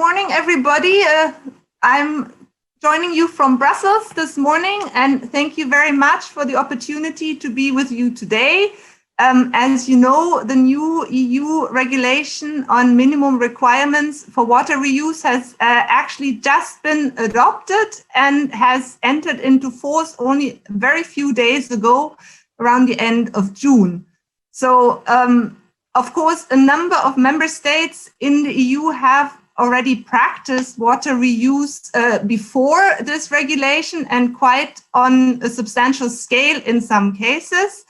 morning, everybody. I'm joining you from Brussels this morning, and thank you very much for the opportunity to be with you today. As you know, the new EU regulation on minimum requirements for water reuse has actually just been adopted and has entered into force only very few days ago, around the end of June. So, of course, a number of member states in the EU have already practiced water reuse before this regulation, and quite on a substantial scale in some cases.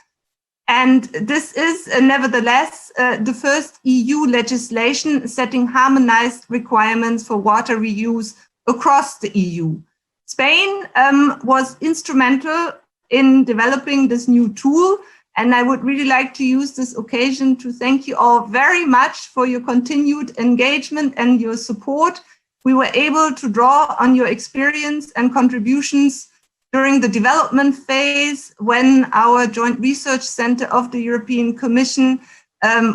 And this is nevertheless the first EU legislation setting harmonized requirements for water reuse across the EU. Spain was instrumental in developing this new tool, and I would really like to use this occasion to thank you all very much for your continued engagement and your support. We were able to draw on your experience and contributions during the development phase, when our Joint Research Center of the European Commission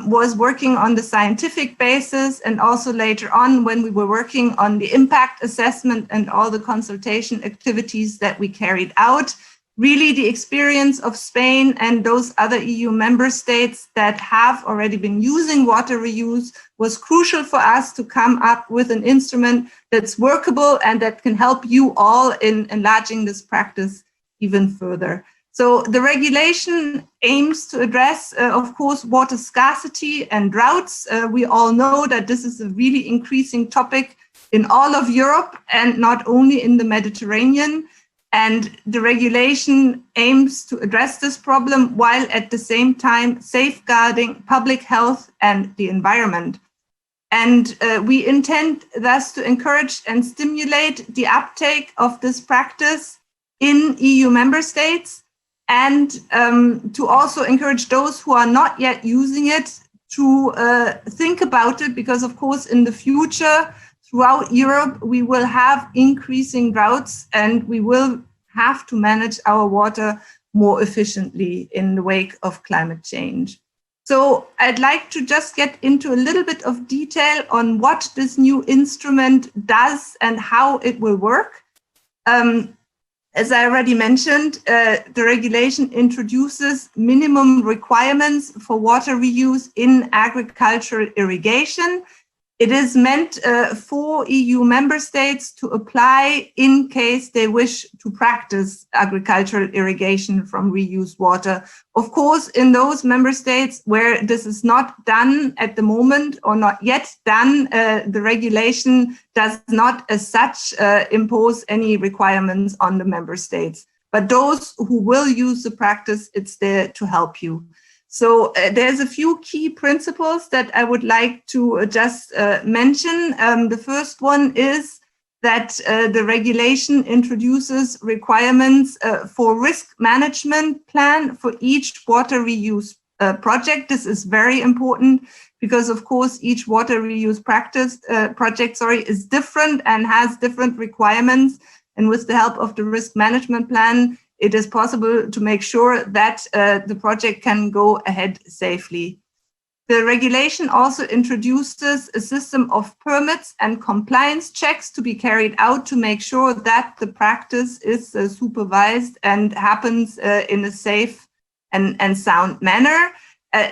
was working on the scientific basis, and also later on when we were working on the impact assessment and all the consultation activities that we carried out. Really, the experience of Spain and those other EU member states that have already been using water reuse was crucial for us to come up with an instrument that's workable and that can help you all in enlarging this practice even further. So the regulation aims to address, of course, water scarcity and droughts. We all know that this is a really increasing topic in all of Europe and not only in the Mediterranean. And the regulation aims to address this problem while at the same time safeguarding public health and the environment. And we intend thus to encourage and stimulate the uptake of this practice in EU member states, and to also encourage those who are not yet using it to think about it, because of course in the future, throughout Europe, we will have increasing droughts, and we will have to manage our water more efficiently in the wake of climate change. So I'd like to just get into a little bit of detail on what this new instrument does and how it will work. As I already mentioned, the regulation introduces minimum requirements for water reuse in agricultural irrigation. It is meant for EU member states to apply in case they wish to practice agricultural irrigation from reused water. Of course, in those member states where this is not done at the moment or not yet done, the regulation does not as such impose any requirements on the member states. But those who will use the practice, it's there to help you. So there's a few key principles that I would like to just mention. The first one is that the regulation introduces requirements for risk management plan for each water reuse project. This is very important because, of course, each water reuse project is different and has different requirements. And with the help of the risk management plan, it is possible to make sure that the project can go ahead safely. The regulation also introduces a system of permits and compliance checks to be carried out to make sure that the practice is supervised and happens in a safe and sound manner.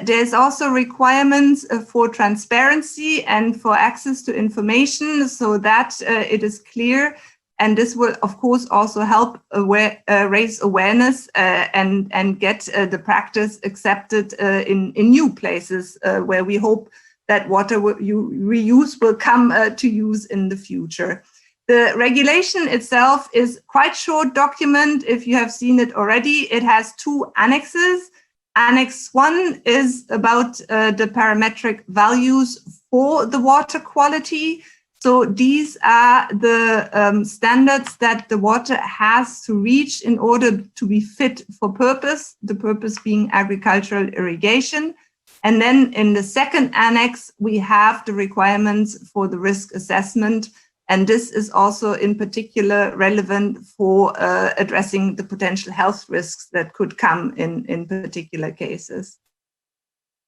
There's also requirements for transparency and for access to information so that it is clear. And this will, of course, also help raise awareness and get the practice accepted in new places where we hope that water reuse will come to use in the future. The regulation itself is quite a short document. If you have seen it already, it has two annexes. Annex 1 is about the parametric values for the water quality. So these are the standards that the water has to reach in order to be fit for purpose, the purpose being agricultural irrigation. And then in the second annex, we have the requirements for the risk assessment. And this is also in particular relevant for addressing the potential health risks that could come in particular cases.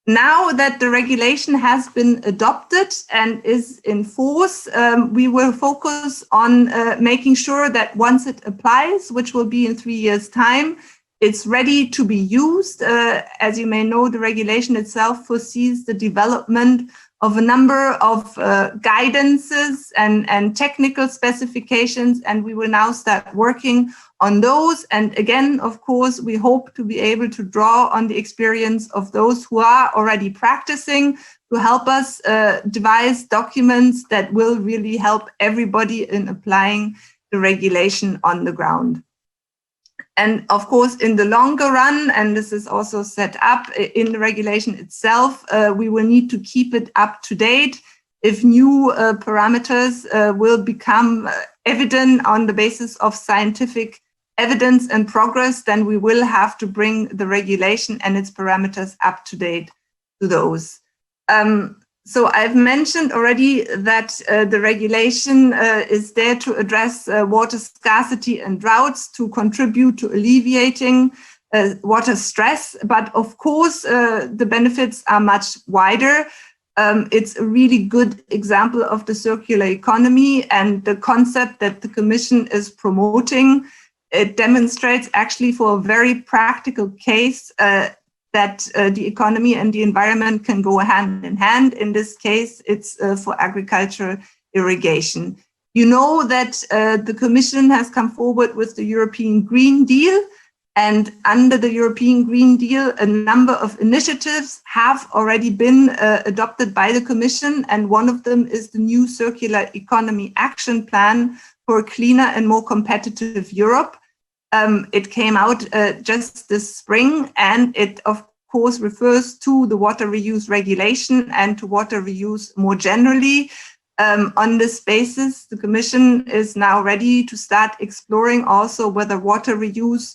Now that the regulation has been adopted and is in force, we will focus on making sure that once it applies, which will be in 3 years' time, it's ready to be used. As you may know, the regulation itself foresees the development of a number of guidances and technical specifications, and we will now start working on those. And again, of course, we hope to be able to draw on the experience of those who are already practicing to help us devise documents that will really help everybody in applying the regulation on the ground. And of course, in the longer run, and this is also set up in the regulation itself, we will need to keep it up to date. If new parameters will become evident on the basis of scientific evidence and progress, then we will have to bring the regulation and its parameters up to date to those. So I've mentioned already that the regulation is there to address water scarcity and droughts, to contribute to alleviating water stress. But of course, the benefits are much wider. It's a really good example of the circular economy and the concept that the Commission is promoting. It demonstrates actually for a very practical case that the economy and the environment can go hand in hand. In this case, it's for agricultural irrigation. You know that the Commission has come forward with the European Green Deal, and under the European Green Deal, a number of initiatives have already been adopted by the Commission, and one of them is the new Circular Economy Action Plan for a cleaner and more competitive Europe. It came out just this spring, and it of course refers to the water reuse regulation and to water reuse more generally. On this basis, the Commission is now ready to start exploring also whether water reuse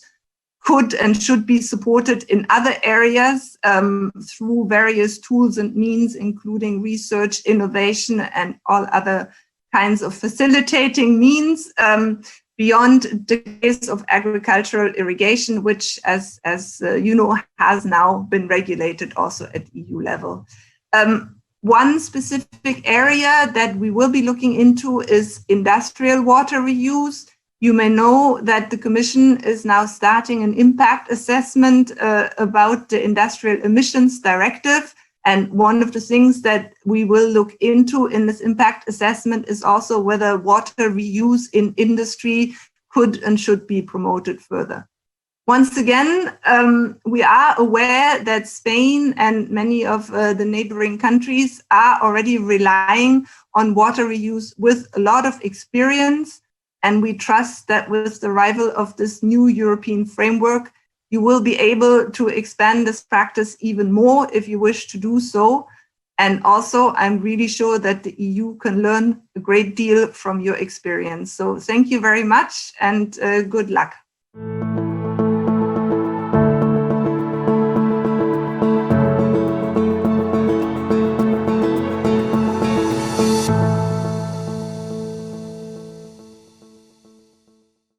could and should be supported in other areas through various tools and means, including research, innovation, and all other kinds of facilitating means. Beyond the case of agricultural irrigation, which, as you know, has now been regulated also at EU level. One specific area that we will be looking into is industrial water reuse. You may know that the Commission is now starting an impact assessment about the Industrial Emissions Directive. And one of the things that we will look into in this impact assessment is also whether water reuse in industry could and should be promoted further. Once again, we are aware that Spain and many of the neighboring countries are already relying on water reuse with a lot of experience. And we trust that with the arrival of this new European framework, you will be able to expand this practice even more if you wish to do so. And also, I'm really sure that the EU can learn a great deal from your experience. So thank you very much and good luck.